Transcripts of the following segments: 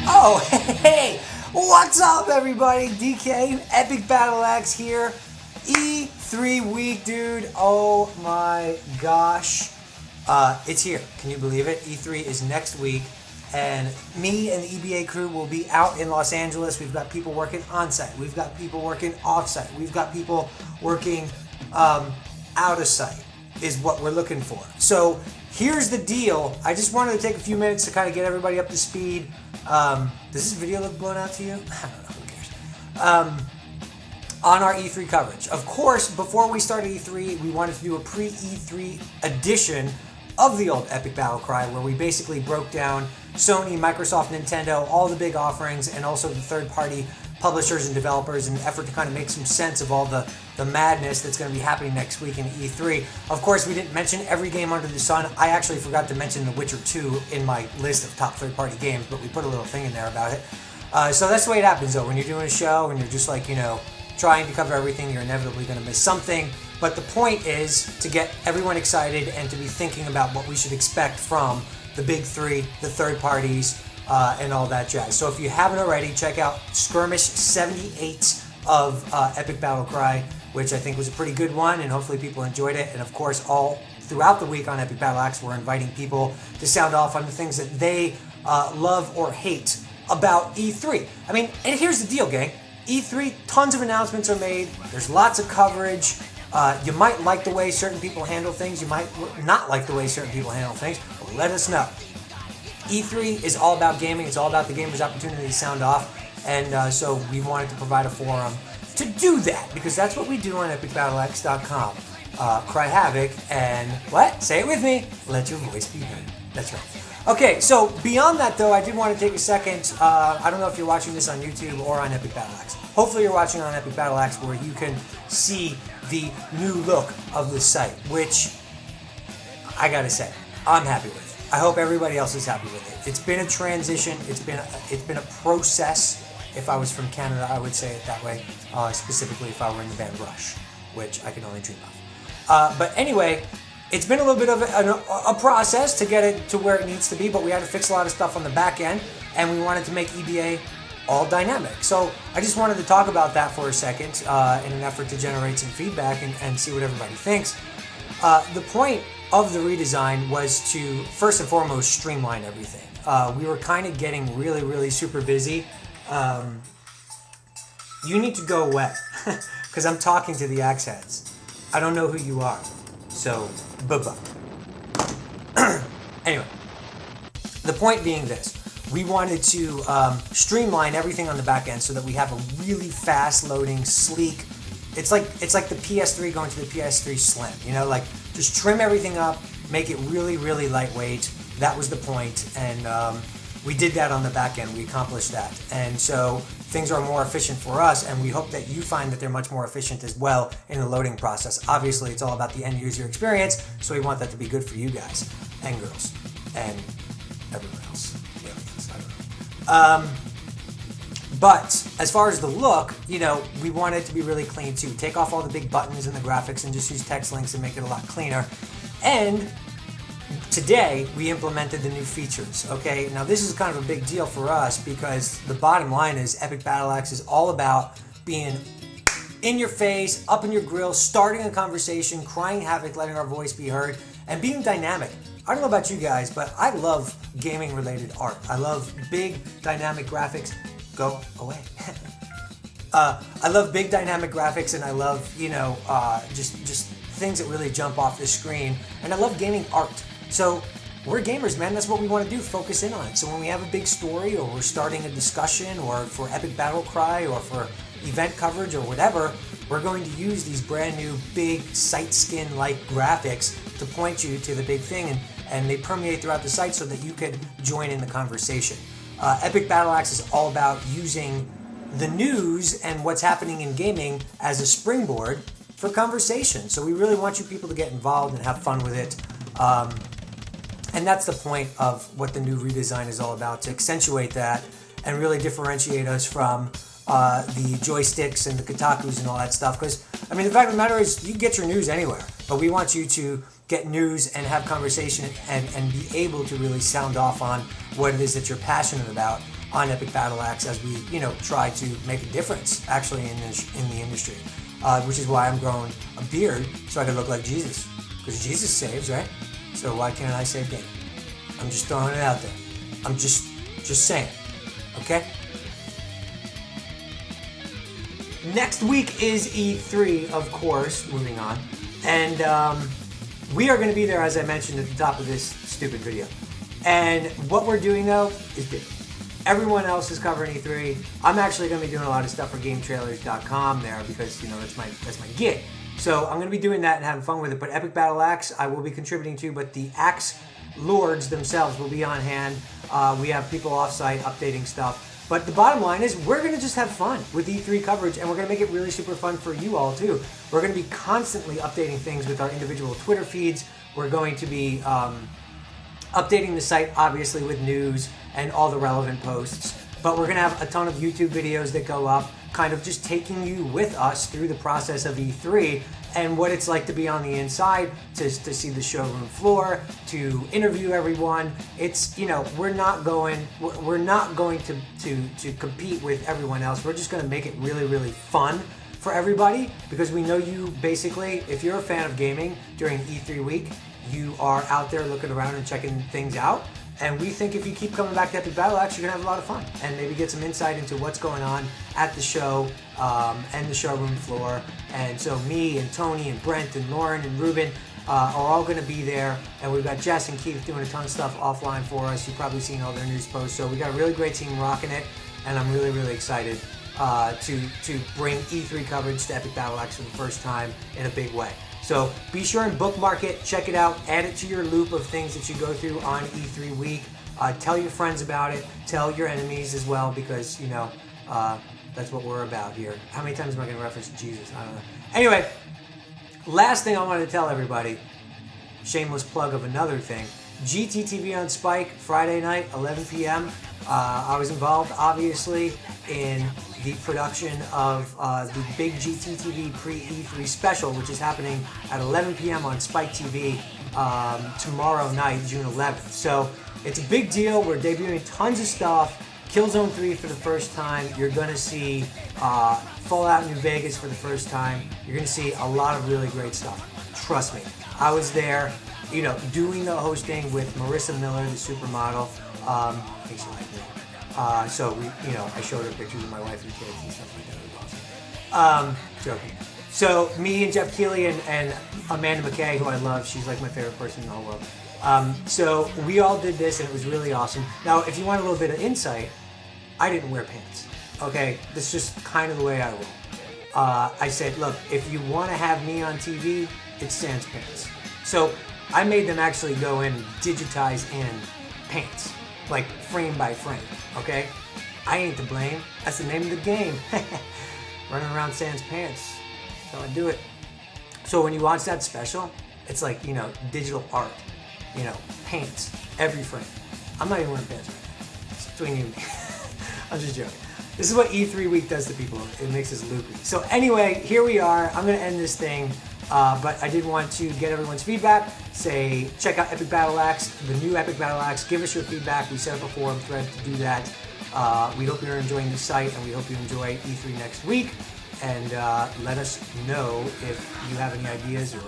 Oh, hey, what's up, everybody? DK, Epic Battle Axe here. E3 week, dude. Oh my gosh. It's here. Can you believe it? E3 is next week, and me and the EBA crew will be out in Los Angeles. We've got people working on site. We've got people working off site. We've got people working out of site, is what we're looking for. So here's the deal. I just wanted to take a few minutes to kind of get everybody up to speed. Does this video look blown out to you? I don't know, who cares? On our E3 coverage. Of course, before we started E3, we wanted to do a pre-E3 edition of the old Epic Battle Cry, where we basically broke down Sony, Microsoft, Nintendo, all the big offerings, and also the third-party publishers and developers in an effort to kind of make some sense of all the madness that's going to be happening next week in E3. Of course, we didn't mention every game under the sun. I actually forgot to mention The Witcher 2 in my list of top third-party games, but we put a little thing in there about it. So that's the way it happens, though. When you're doing a show and you're just like, trying to cover everything, you're inevitably going to miss something. But the point is to get everyone excited and to be thinking about what we should expect from the big three, the third parties, and all that jazz. So if you haven't already, check out Skirmish 78 of Epic Battle Cry, which I think was a pretty good one, and hopefully people enjoyed it. And of course, all throughout the week on Epic Battle Axe, we're inviting people to sound off on the things that they love or hate about E3. I mean, and here's the deal, gang. E3, tons of announcements are made. There's lots of coverage. You might like the way certain people handle things. You might not like the way certain people handle things. But let us know. E3 is all about gaming. It's all about the gamer's opportunity to sound off. And so we wanted to provide a forum to do that, because that's what we do on epicbattlex.com. Cry havoc and what? Say it with me. Let your voice be heard. That's right. Okay, so beyond that, though, I did want to take a second. I don't know if you're watching this on YouTube or on Epic Battle Axe. Hopefully you're watching on Epic Battle Axe, where you can see the new look of the site, which I gotta say, I'm happy with. I hope everybody else is happy with it. It's been a transition. It's been a process. If I was from Canada, I would say it that way. Specifically, if I were in the band Rush, which I can only dream of. But anyway, it's been a little bit of a process to get it to where it needs to be, but we had to fix a lot of stuff on the back end, and we wanted to make EBA all dynamic. So I just wanted to talk about that for a second in an effort to generate some feedback and see what everybody thinks. The point of the redesign was to, first and foremost, streamline everything. We were kind of getting really, really super busy. You need to go away, because I'm talking to the axe heads. I don't know who you are, so bye-bye. Anyway, the point being this. We wanted to streamline everything on the back end so that we have a really fast loading, sleek. It's like the PS3 going to the PS3 Slim. Like just trim everything up, make it really, really lightweight. That was the point, and we did that on the back end. We accomplished that, and so things are more efficient for us, and we hope that you find that they're much more efficient as well in the loading process. Obviously, it's all about the end user experience, so we want that to be good for you guys and girls and everyone else. But as far as the look, we want it to be really clean too. Take off all the big buttons and the graphics and just use text links and make it a lot cleaner. And today we implemented the new features. Okay, now this is kind of a big deal for us, because the bottom line is Epic Battle Axe is all about being in your face, up in your grill, starting a conversation, crying havoc, letting our voice be heard, and being dynamic. I don't know about you guys, but I love gaming-related art. I love big, dynamic graphics. Go away. I love big, dynamic graphics, and I love, just things that really jump off the screen. And I love gaming art. So we're gamers, man. That's what we want to do. Focus in on it. So when we have a big story, or we're starting a discussion, or for Epic Battle Cry, or for event coverage, or whatever, we're going to use these brand new, big, sight skin-like graphics to point you to the big thing, and they permeate throughout the site so that you could join in the conversation. Epic Battle Axe is all about using the news and what's happening in gaming as a springboard for conversation. So we really want you people to get involved and have fun with it. And that's the point of what the new redesign is all about, to accentuate that and really differentiate us from the joysticks and the Kotakus and all that stuff. Because, I mean, the fact of the matter is, you can get your news anywhere, but we want you to get news and have conversation and be able to really sound off on what it is that you're passionate about on Epic Battle Axe as we, try to make a difference actually in the industry. Which is why I'm growing a beard so I can look like Jesus. Because Jesus saves, right? So why can't I save game? I'm just throwing it out there. I'm just saying. Okay? Next week is E3, of course, moving on. And we are going to be there, as I mentioned at the top of this stupid video. And what we're doing, though, is big. Everyone else is covering E3. I'm actually going to be doing a lot of stuff for GameTrailers.com there because, that's my gig. So I'm going to be doing that and having fun with it. But Epic Battle Axe, I will be contributing to, but the Axe Lords themselves will be on hand. We have people off-site updating stuff. But the bottom line is we're going to just have fun with E3 coverage, and we're going to make it really super fun for you all, too. We're going to be constantly updating things with our individual Twitter feeds. We're going to be updating the site, obviously, with news and all the relevant posts. But we're going to have a ton of YouTube videos that go up, kind of just taking you with us through the process of E3 and what it's like to be on the inside, to see the showroom floor, to interview everyone. It's, we're not going to compete with everyone else. We're just going to make it really, really fun for everybody because we know you basically, if you're a fan of gaming during E3 week, you are out there looking around and checking things out. And we think if you keep coming back to Epic Battle Axe, you're going to have a lot of fun and maybe get some insight into what's going on at the show and the showroom floor. And so me and Tony and Brent and Lauren and Ruben are all going to be there. And we've got Jess and Keith doing a ton of stuff offline for us. You've probably seen all their news posts. So we got a really great team rocking it. And I'm really, really excited to bring E3 coverage to Epic Battle Axe for the first time in a big way. So be sure and bookmark it, check it out, add it to your loop of things that you go through on E3 week. Tell your friends about it, tell your enemies as well, because, that's what we're about here. How many times am I going to reference Jesus? I don't know. Anyway, last thing I wanted to tell everybody, shameless plug of another thing, GTTV on Spike, Friday night, 11 p.m. I was involved, obviously, in the production of the big GTTV pre-E3 special, which is happening at 11 p.m. on Spike TV tomorrow night, June 11th. So it's a big deal. We're debuting tons of stuff. Killzone 3 for the first time. You're going to see Fallout New Vegas for the first time. You're going to see a lot of really great stuff. Trust me. I was there, doing the hosting with Marissa Miller, the supermodel. I think she liked me. So we, I showed her pictures of my wife and kids and stuff like that. It was awesome. Joking. So me and Jeff Keighley and Amanda McKay, who I love, she's like my favorite person in the whole world. So we all did this and it was really awesome. Now, if you want a little bit of insight, I didn't wear pants. Okay, this is just kind of the way I roll. I said, look, if you want to have me on TV, it's sans pants. So I made them actually go in and digitize in pants, like frame by frame. Okay, I ain't to blame. That's the name of the game. Running around sans pants. That's how I do it. So when you watch that special, it's like, digital art. Paints every frame. I'm not even wearing pants right now. It's between you and me. I'm just joking. This is what E3 week does to people. It makes us loopy. So anyway, here we are. I'm going to end this thing. But I did want to get everyone's feedback. Say, check out Epic Battle Axe, the new Epic Battle Axe. Give us your feedback. We set up a forum thread to do that. We hope you're enjoying the site, and we hope you enjoy E3 next week. And let us know if you have any ideas or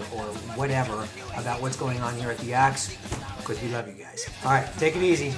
whatever about what's going on here at the Axe, because we love you guys. All right, take it easy.